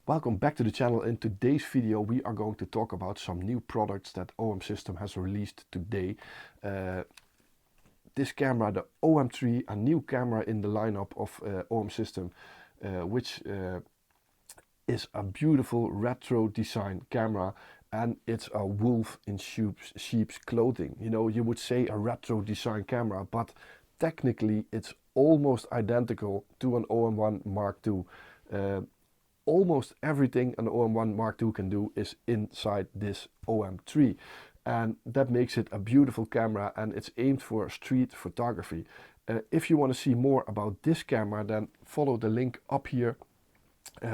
Welcome back to the channel. In today's video we are going to talk about some new products that OM System has released today. This camera, the OM3, a new camera in the lineup of OM System, which is a beautiful retro design camera, and it's a wolf in sheep's clothing. You know, you would say a retro design camera, but technically it's almost identical to an OM1 Mark II. Almost everything an OM1 Mark II can do is inside this OM3, and that makes it a beautiful camera, and it's aimed for street photography. If you want to see more about this camera, then follow the link up here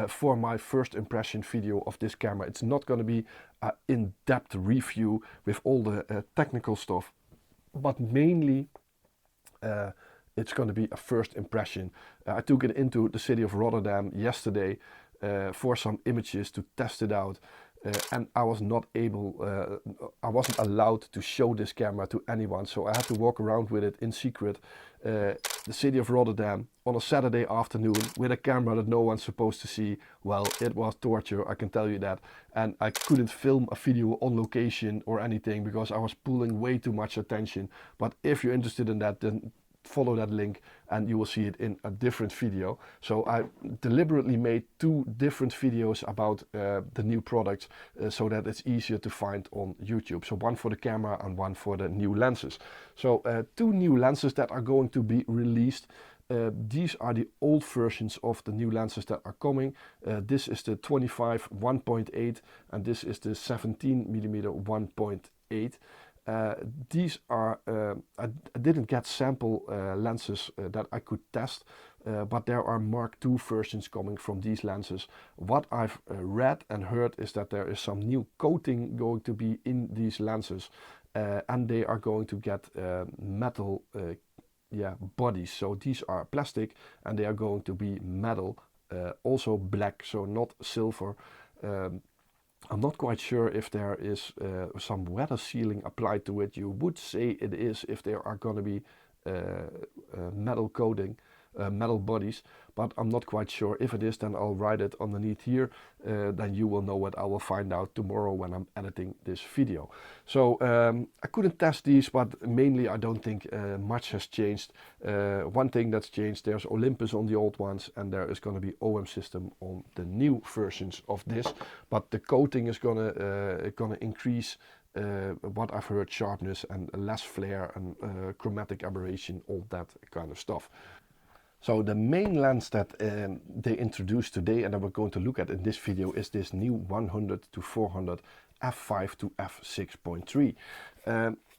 for my first impression video of this camera. It's not going to be an in-depth review with all the technical stuff, but mainly it's going to be a first impression. I took it into the city of Rotterdam yesterday for some images to test it out, and I wasn't allowed to show this camera to anyone, so I had to walk around with it in secret, the city of Rotterdam on a Saturday afternoon with a camera that no one's supposed to see. Well, it was torture, I can tell you that, and I couldn't film a video on location or anything because I was pulling way too much attention. But if you're interested in that, then follow that link and you will see it in a different video. So I deliberately made two different videos about the new products so that it's easier to find on YouTube. So one for the camera and one for the new lenses. So two new lenses that are going to be released. These are the old versions of the new lenses that are coming. This is the 25 1.8 and this is the 17mm 1.8. These are, I didn't get sample lenses that I could test, but there are Mark II versions coming from these lenses. What I've read and heard is that there is some new coating going to be in these lenses, and they are going to get metal bodies. So these are plastic and they are going to be metal, also black, so not silver. I'm not quite sure if there is some weather sealing applied to it. You would say it is if there are going to be metal coating, metal bodies, but I'm not quite sure. If it is, then I'll write it underneath here. Then you will know it. I will find out tomorrow when I'm editing this video. So I couldn't test these, but mainly I don't think much has changed. One thing that's changed, there's Olympus on the old ones and there is going to be OM System on the new versions of this, but the coating is gonna increase what I've heard, sharpness and less flare and chromatic aberration, all that kind of stuff. So the main lens that they introduced today and that we're going to look at in this video is this new 100-400 f5 to f6.3.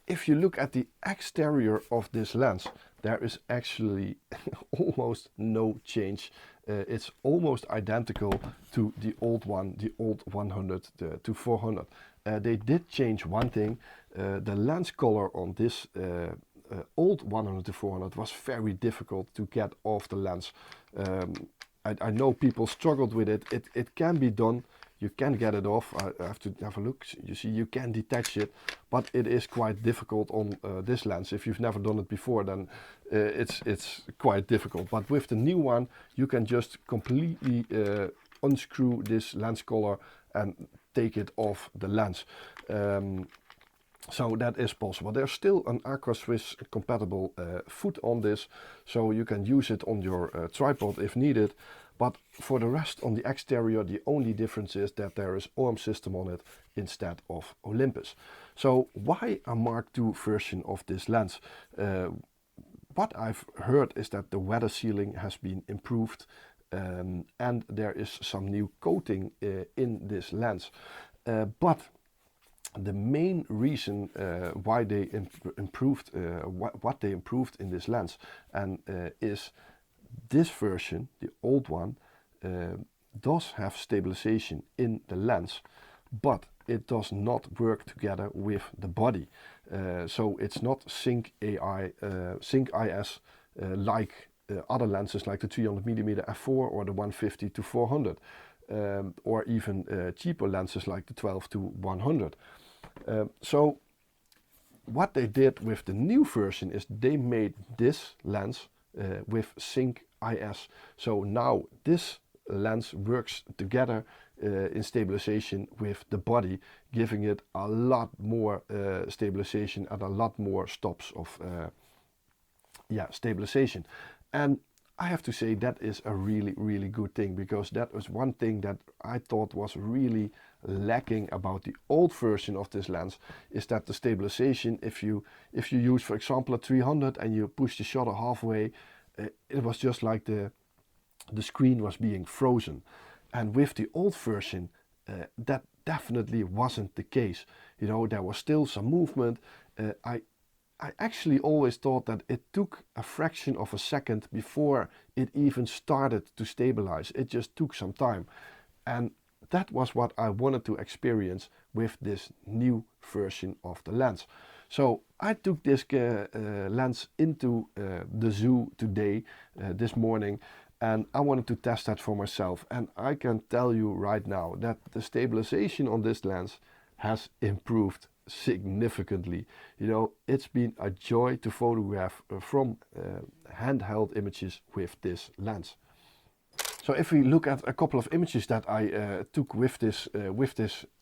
If you look at the exterior of this lens, there is actually almost no change. It's almost identical to the old one, the old 100-400. They did change one thing. The lens color on this old 100-400 was very difficult to get off the lens. I know people struggled with it. It can be done. You can get it off. I have to have a look. You see, you can detach it, but it is quite difficult on this lens. If you've never done it before, then it's quite difficult. But with the new one, you can just completely unscrew this lens collar and take it off the lens. So that is possible. There's still an Aquaswiss compatible foot on this, so you can use it on your tripod if needed. But for the rest, on the exterior, the only difference is that there is OM System on it instead of Olympus. So why a Mark II version of this lens? What I've heard is that the weather sealing has been improved, and there is some new coating in this lens. But the main reason why they improved, what they improved in this lens, and is this version, the old one, does have stabilization in the lens, but it does not work together with the body. So it's not sync IS like other lenses like the 300mm f4 or the 150-400, or even cheaper lenses like the 12-100. So what they did with the new version is they made this lens with sync IS. So now this lens works together in stabilization with the body, giving it a lot more stabilization and a lot more stops of stabilization. And I have to say that is a really good thing, because that was one thing that I thought was really lacking about the old version of this lens, is that the stabilization, if you use for example a 300 and you push the shutter halfway, it was just like the screen was being frozen. And with the old version, that definitely wasn't the case. You know, there was still some movement. I actually always thought that it took a fraction of a second before it even started to stabilize. It just took some time. And that was what I wanted to experience with this new version of the lens. So I took this lens into the zoo today, this morning, and I wanted to test that for myself. And I can tell you right now that the stabilization on this lens has improved significantly. You know, it's been a joy to photograph from handheld images with this lens. So if we look at a couple of images that I took with this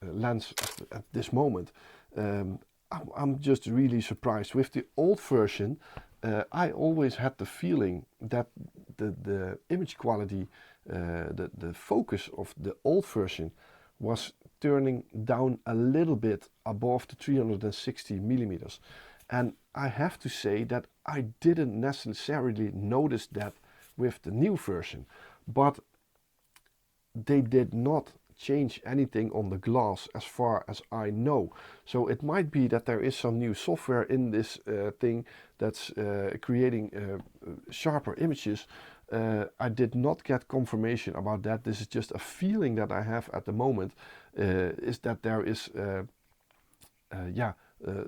lens at this moment, I'm just really surprised. With the old version, I always had the feeling that the image quality, the focus of the old version was turning down a little bit above the 360 millimeters. And I have to say that I didn't necessarily notice that with the new version, but they did not change anything on the glass as far as I know. So it might be that there is some new software in this thing that's creating sharper images. I did not get confirmation about that. This is just a feeling that I have at the moment, is that there is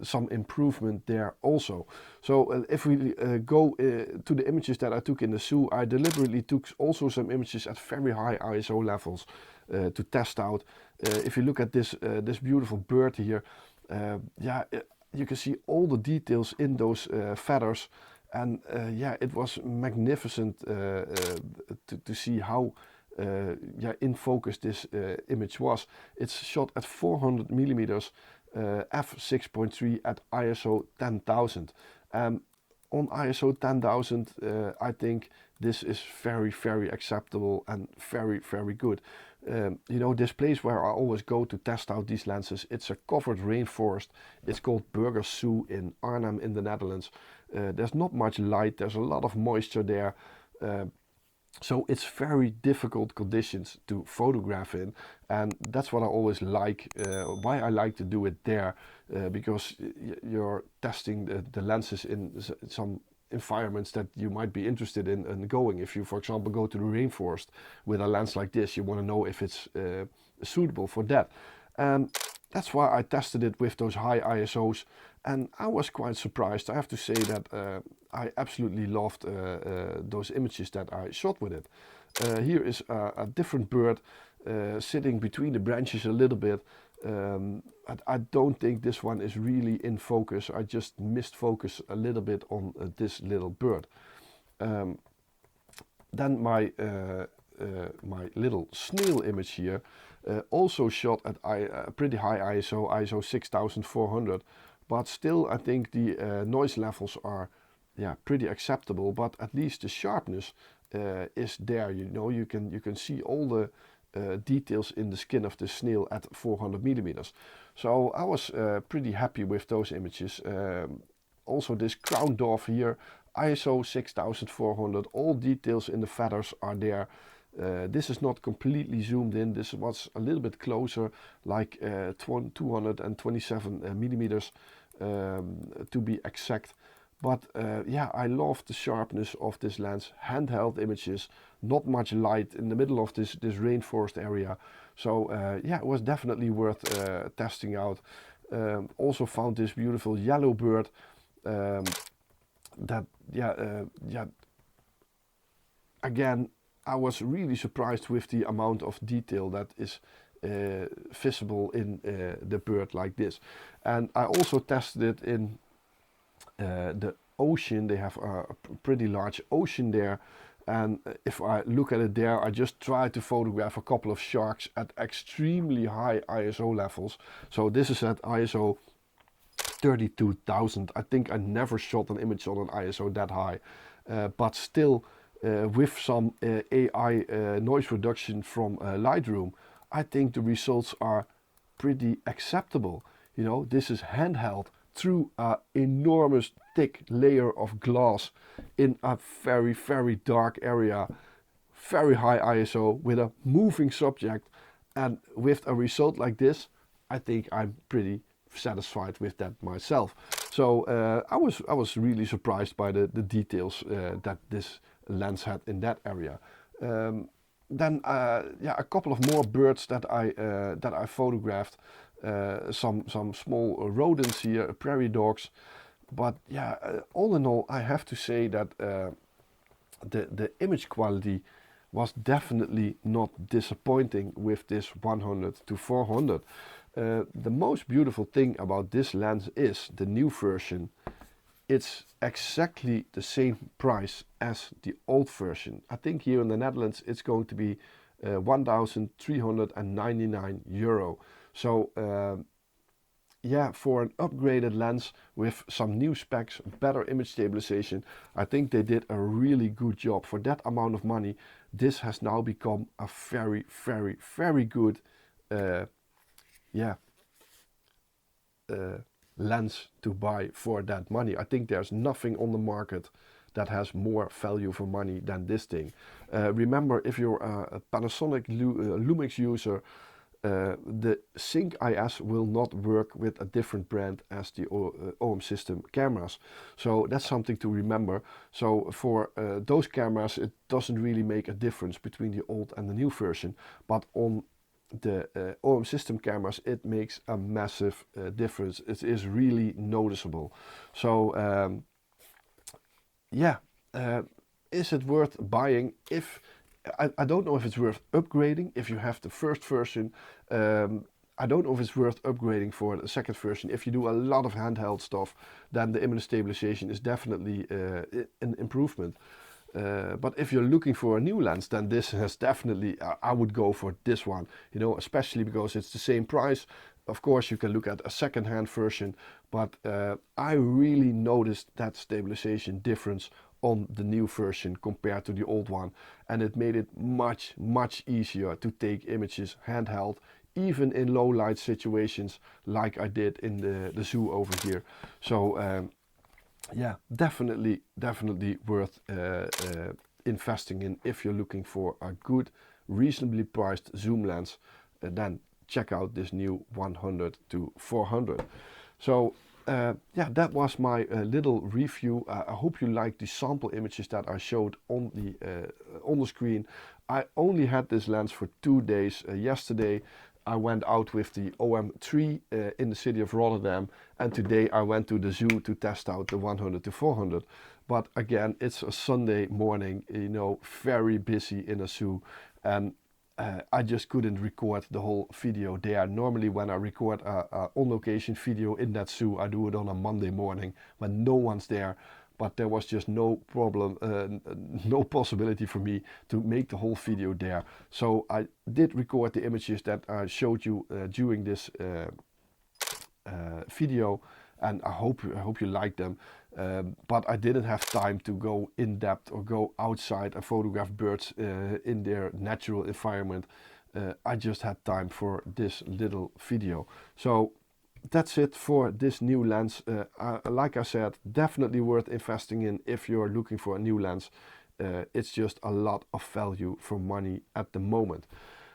some improvement there also. So if we go to the images that I took in the zoo, I deliberately took also some images at very high ISO levels to test out. If you look at this beautiful bird here, you can see all the details in those feathers. And it was magnificent to see how in focus this image was. It's shot at 400 millimeters, f6.3 at ISO 10,000. On ISO 10,000, I think this is very acceptable and very good. You know, this place where I always go to test out these lenses, it's a covered rainforest. It's called Burgers Zoo in Arnhem in the Netherlands. There's not much light, there's a lot of moisture there. So it's very difficult conditions to photograph in, and that's what I always like, why I like to do it there, because you're testing the lenses in some environments that you might be interested in going. If you, for example, go to the rainforest with a lens like this, you want to know if it's suitable for that. And that's why I tested it with those high ISOs, and I was quite surprised. I have to say that I absolutely loved those images that I shot with it. Here is a different bird sitting between the branches a little bit. I don't think this one is really in focus. I just missed focus a little bit on this little bird. Then my little snail image here, also shot at a pretty high ISO 6400, but still I think the noise levels are pretty acceptable, but at least the sharpness is there. You know, you can see all the details in the skin of the snail at 400 millimeters. So I was pretty happy with those images. Also this crown dove here, ISO 6400, all details in the feathers are there. This is not completely zoomed in, this was a little bit closer, like 227 millimeters to be exact. But I love the sharpness of this lens. Handheld images, not much light in the middle of this rainforest area. So it was definitely worth testing out. Also found this beautiful yellow bird. Again, I was really surprised with the amount of detail that is visible in the bird like this. And I also tested it in the ocean. They have a pretty large ocean there, And if I look at it there, I just try to photograph a couple of sharks at extremely high ISO levels. So this is at ISO 32,000. I think I never shot an image on an ISO that high, but still with some AI noise reduction from Lightroom, I think the results are pretty acceptable. You know, this is handheld through an enormous thick layer of glass in a very, very dark area, very high ISO with a moving subject, and with a result like this, I think I'm pretty satisfied with that myself. So I was really surprised by the details that this lens had in that area. Then yeah, a couple of more birds that I photographed. Some small rodents here, prairie dogs. But yeah, all in all, I have to say that the image quality was definitely not disappointing with this 100 to 400. The most beautiful thing about this lens is the new version. It's exactly the same price as the old version. I think here in the Netherlands it's going to be 1,399 euro. So yeah, for an upgraded lens with some new specs, better image stabilization, I think they did a really good job. For that amount of money, this has now become a very, very, very good lens to buy for that money. I think there's nothing on the market that has more value for money than this thing. Remember, if you're a Panasonic Lumix user, the Sync IS will not work with a different brand as the OM system cameras. So that's something to remember. So for those cameras, it doesn't really make a difference between the old and the new version. But on the OM system cameras, it makes a massive difference. It is really noticeable. So yeah, is it worth buying? If I don't know if it's worth upgrading if you have the first version. I don't know if it's worth upgrading for the second version. If you do a lot of handheld stuff, then the image stabilization is definitely an improvement. But if you're looking for a new lens, then this has definitely, I would go for this one, you know, especially because it's the same price. Of course, you can look at a second-hand version, but I really noticed that stabilization difference on the new version compared to the old one, and it made it much, much easier to take images handheld, even in low light situations like I did in the zoo over here. So yeah, definitely worth investing in if you're looking for a good, reasonably priced zoom lens. Then check out this new 100 to 400. So yeah, that was my little review. I hope you liked the sample images that I showed on the screen. I only had this lens for 2 days. Yesterday I went out with the OM3 in the city of Rotterdam, and today I went to the zoo to test out the 100 to 400. But again, it's a Sunday morning, you know, very busy in a zoo, and I just couldn't record the whole video there. Normally when I record a on-location video in that zoo, I do it on a Monday morning when no one's there. But there was just no problem, no possibility for me to make the whole video there. So I did record the images that I showed you during this video, and I hope you like them. But I didn't have time to go in depth or go outside and photograph birds in their natural environment. I just had time for this little video. So that's it for this new lens. Like I said, definitely worth investing in if you're looking for a new lens. It's just a lot of value for money at the moment.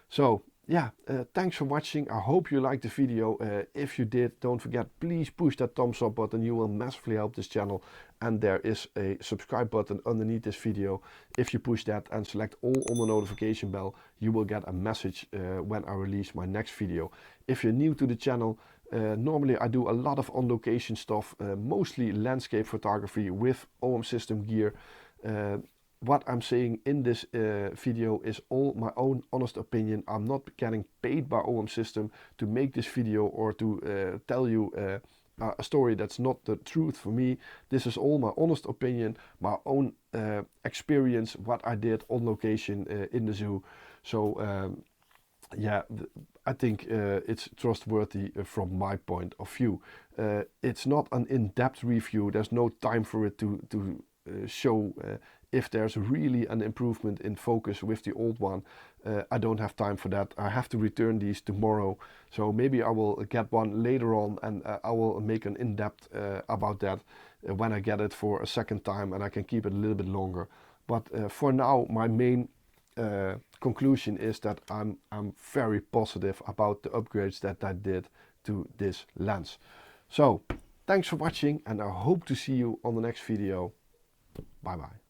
So yeah, thanks for watching. I hope you liked the video. If you did, don't forget, please push that thumbs up button. You will massively help this channel. And there is a subscribe button underneath this video. If you push that and select all on the notification bell, you will get a message when I release my next video. If you're new to the channel, normally I do a lot of on-location stuff, mostly landscape photography with OM system gear. What I'm saying in this video is all my own honest opinion. I'm not getting paid by OM system to make this video or to tell you a story that's not the truth for me. This is all my honest opinion, my own experience, what I did on location in the zoo. So yeah, I think it's trustworthy from my point of view. It's not an in-depth review. There's no time for it to show if there's really an improvement in focus with the old one. I don't have time for that. I have to return these tomorrow, so maybe I will get one later on, and I will make an in-depth about that when I get it for a second time, and I can keep it a little bit longer. But for now, my main conclusion is that I'm very positive about the upgrades that I did to this lens. So thanks for watching, and I hope to see you on the next video. Bye bye.